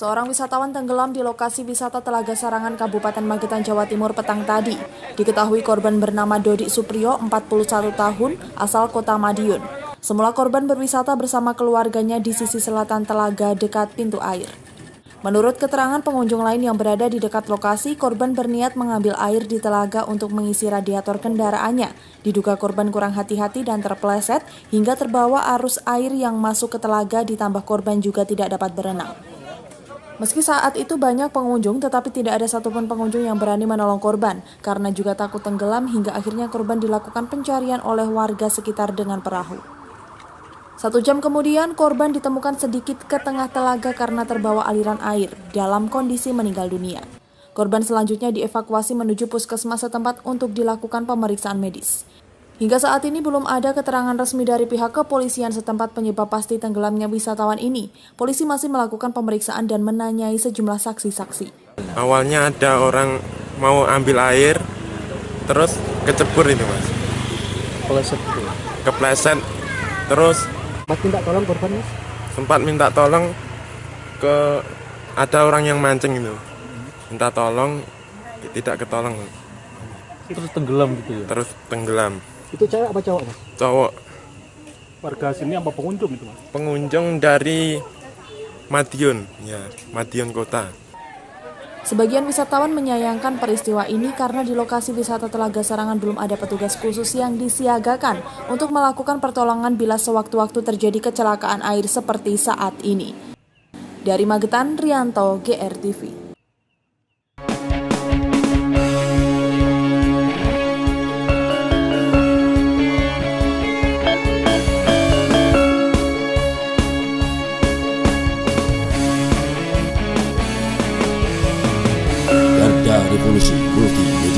Seorang wisatawan tenggelam di lokasi wisata Telaga Sarangan, Kabupaten Magetan, Jawa Timur petang tadi. Diketahui korban bernama Dodi Supriyo, 41 tahun, asal kota Madiun. Semula korban berwisata bersama keluarganya di sisi selatan telaga dekat pintu air. Menurut keterangan pengunjung lain yang berada di dekat lokasi, korban berniat mengambil air di telaga untuk mengisi radiator kendaraannya. Diduga korban kurang hati-hati dan terpeleset hingga terbawa arus air yang masuk ke telaga, ditambah korban juga tidak dapat berenang. Meski saat itu banyak pengunjung, tetapi tidak ada satupun pengunjung yang berani menolong korban, karena juga takut tenggelam hingga akhirnya korban dilakukan pencarian oleh warga sekitar dengan perahu. 1 jam kemudian, korban ditemukan sedikit ke tengah telaga karena terbawa aliran air, dalam kondisi meninggal dunia. Korban selanjutnya dievakuasi menuju puskesmas setempat untuk dilakukan pemeriksaan medis. Hingga saat ini belum ada keterangan resmi dari pihak kepolisian setempat penyebab pasti tenggelamnya wisatawan ini. Polisi masih melakukan pemeriksaan dan menanyai sejumlah saksi-saksi. Awalnya ada orang mau ambil air, terus kecebur itu mas. Kepleset, terus minta tolong korban mas? Sempat minta tolong ke ada orang yang mancing itu. Minta tolong, tidak ketolong. Terus tenggelam gitu ya? Terus tenggelam. Itu cewek apa cowok mas? Cowok. Warga sini apa pengunjung itu mas? Pengunjung dari Madiun, ya Madiun kota. Sebagian wisatawan menyayangkan peristiwa ini karena di lokasi wisata Telaga Sarangan belum ada petugas khusus yang disiagakan untuk melakukan pertolongan bila sewaktu-waktu terjadi kecelakaan air seperti saat ini. Dari Magetan, Rianto, GRTV. Revolusi Multimedia.